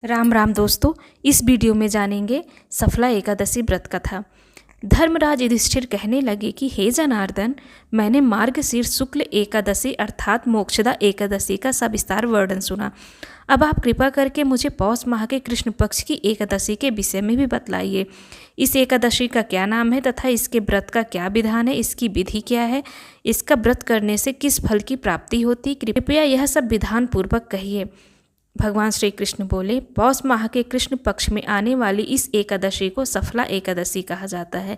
राम राम दोस्तों, इस वीडियो में जानेंगे सफला एकादशी व्रत कथा। धर्मराज युधिष्ठिर कहने लगे कि हे जनार्दन, मैंने मार्गशीर्ष शुक्ल एकादशी अर्थात मोक्षदा एकादशी का सविस्तार वर्णन सुना। अब आप कृपा करके मुझे पौष माह के कृष्ण पक्ष की एकादशी के विषय में भी बतलाइए। इस एकादशी का क्या नाम है तथा इसके व्रत का क्या विधान है, इसकी विधि क्या है, इसका व्रत करने से किस फल की प्राप्ति होती, कृपया यह सब विधान पूर्वक कहिए। भगवान श्री कृष्ण बोले, पौष माह के कृष्ण पक्ष में आने वाली इस एकादशी को सफला एकादशी कहा जाता है।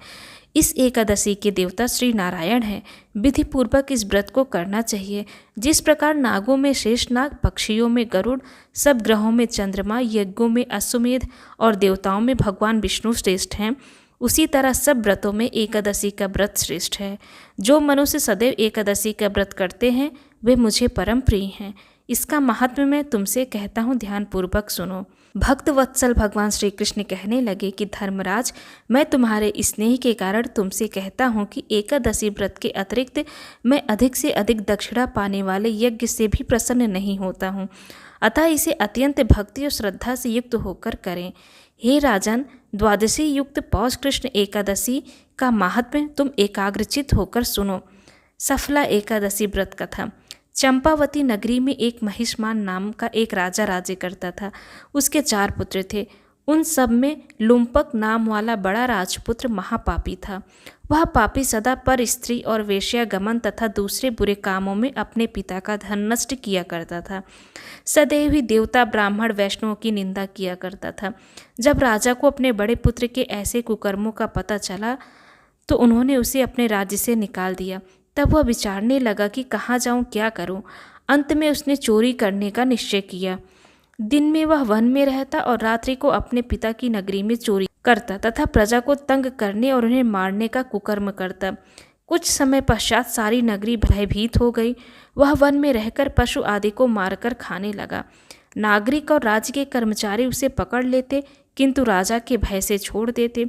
इस एकादशी के देवता श्री नारायण हैं। विधि पूर्वक इस व्रत को करना चाहिए। जिस प्रकार नागों में शेषनाग, पक्षियों में गरुड़, सब ग्रहों में चंद्रमा, यज्ञों में अश्वमेध और देवताओं में भगवान विष्णु श्रेष्ठ हैं, उसी तरह सब व्रतों में एकादशी का व्रत श्रेष्ठ है। जो मनुष्य सदैव एकादशी का व्रत करते हैं वे मुझे परम प्रिय हैं। इसका महात्म्य मैं तुमसे कहता हूँ, ध्यानपूर्वक सुनो। भक्त वत्सल भगवान श्री कृष्ण कहने लगे कि धर्मराज, मैं तुम्हारे स्नेह के कारण तुमसे कहता हूँ कि एकादशी व्रत के अतिरिक्त मैं अधिक से अधिक दक्षिणा पाने वाले यज्ञ से भी प्रसन्न नहीं होता हूँ, अतः इसे अत्यंत भक्ति और श्रद्धा से युक्त होकर करें। हे राजन, द्वादशी युक्त पौष कृष्ण एकादशी का महात्म्य तुम एकाग्रचित होकर सुनो। सफला एकादशी व्रत कथा। चंपावती नगरी में एक महिष्मान नाम का एक राजा राज्य करता था। उसके 4 पुत्र थे। उन सब में लुम्पक नाम वाला बड़ा राजपुत्र महापापी था। वह पापी सदा पर स्त्री और वेश्यागमन तथा दूसरे बुरे कामों में अपने पिता का धन नष्ट किया करता था। सदैव ही देवता, ब्राह्मण, वैष्णवों की निंदा किया करता था। जब राजा को अपने बड़े पुत्र के ऐसे कुकर्मों का पता चला तो उन्होंने उसे अपने राज्य से निकाल दिया। तब वह विचारने लगा कि कहाँ जाऊँ, क्या करूँ। अंत में उसने चोरी करने का निश्चय किया। दिन में वह वन में रहता और रात्रि को अपने पिता की नगरी में चोरी करता तथा प्रजा को तंग करने और उन्हें मारने का कुकर्म करता। कुछ समय पश्चात सारी नगरी भयभीत हो गई। वह वन में रहकर पशु आदि को मारकर खाने लगा। नागरिक और राज्य के कर्मचारी उसे पकड़ लेते किंतु राजा के भय से छोड़ देते।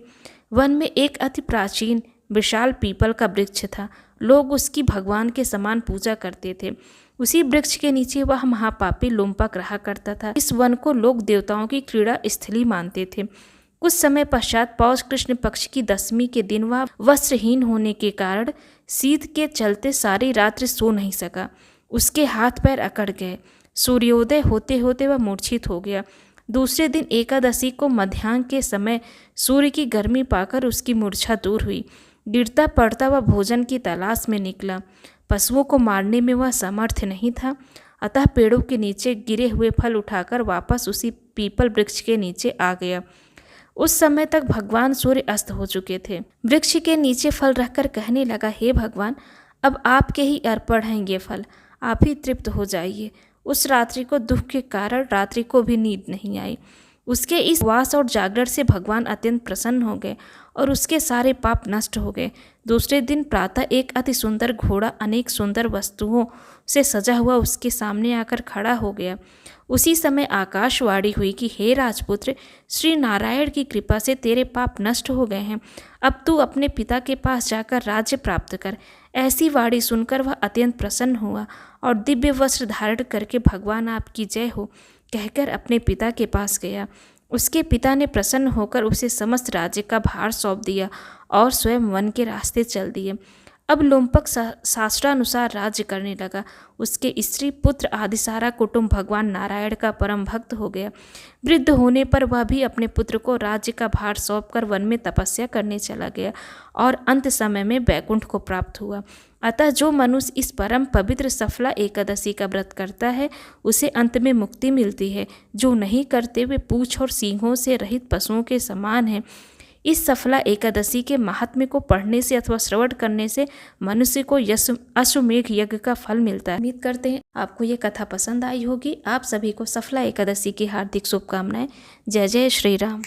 वन में एक अति प्राचीन विशाल पीपल का वृक्ष था। लोग उसकी भगवान के समान पूजा करते थे। उसी वृक्ष के नीचे वह महापापी लुम्पक रहा करता था। इस वन को लोग देवताओं की क्रीड़ा स्थली मानते थे। कुछ समय पश्चात पौष कृष्ण पक्ष की 10वीं के दिन वह वस्त्रहीन होने के कारण शीत के चलते सारी रात्रि सो नहीं सका। उसके हाथ पैर अकड़ गए। सूर्योदय होते होते वह मूर्छित हो गया। दूसरे दिन एकादशी को मध्याह्न के समय सूर्य की गर्मी पाकर उसकी मूर्छा दूर हुई। गिरता पड़ता वह भोजन की तलाश में निकला। पशुओं को मारने में वह समर्थ नहीं था, अतः पेड़ों के नीचे गिरे हुए फल उठाकर वापस उसी पीपल वृक्ष के नीचे आ गया। उस समय तक भगवान सूर्य अस्त हो चुके थे। वृक्ष के नीचे फल रखकर कहने लगा, हे भगवान, अब आपके ही अर्पण हैं ये फल, आप ही तृप्त हो जाइए। उस रात्रि को दुख के कारण रात्रि को भी नींद नहीं आई। उसके इस उपवास और जागरण से भगवान अत्यंत प्रसन्न हो गए और उसके सारे पाप नष्ट हो गए। दूसरे दिन प्रातः एक अति सुंदर घोड़ा अनेक सुंदर वस्तुओं से सजा हुआ उसके सामने आकर खड़ा हो गया। उसी समय आकाशवाणी हुई कि हे राजपुत्र, श्री नारायण की कृपा से तेरे पाप नष्ट हो गए हैं। अब तू अपने पिता के पास जाकर राज्य प्राप्त कर। ऐसी वाणी सुनकर वह अत्यंत प्रसन्न हुआ और दिव्य वस्त्र धारण करके भगवान आपकी जय हो कहकर अपने पिता के पास गया। उसके पिता ने प्रसन्न होकर उसे समस्त राज्य का भार सौंप दिया और स्वयं वन के रास्ते चल दिए। अब लुम्पक शास्त्रानुसार राज्य करने लगा। उसके स्त्री, पुत्र आदि सारा कुटुंब भगवान नारायण का परम भक्त हो गया। वृद्ध होने पर वह भी अपने पुत्र को राज्य का भार सौंपकर वन में तपस्या करने चला गया और अंत समय में वैकुंठ को प्राप्त हुआ। अतः जो मनुष्य इस परम पवित्र सफला एकादशी का व्रत करता है उसे अंत में मुक्ति मिलती है। जो नहीं करते वे पूंछ और सींगों से रहित पशुओं के समान हैं। इस सफला एकादशी के महात्म्य को पढ़ने से अथवा श्रवण करने से मनुष्य को अश्वमेघ यज्ञ का फल मिलता है। उम्मीद करते हैं आपको ये कथा पसंद आई होगी। आप सभी को सफला एकादशी की हार्दिक शुभकामनाएं। जय जय श्री राम।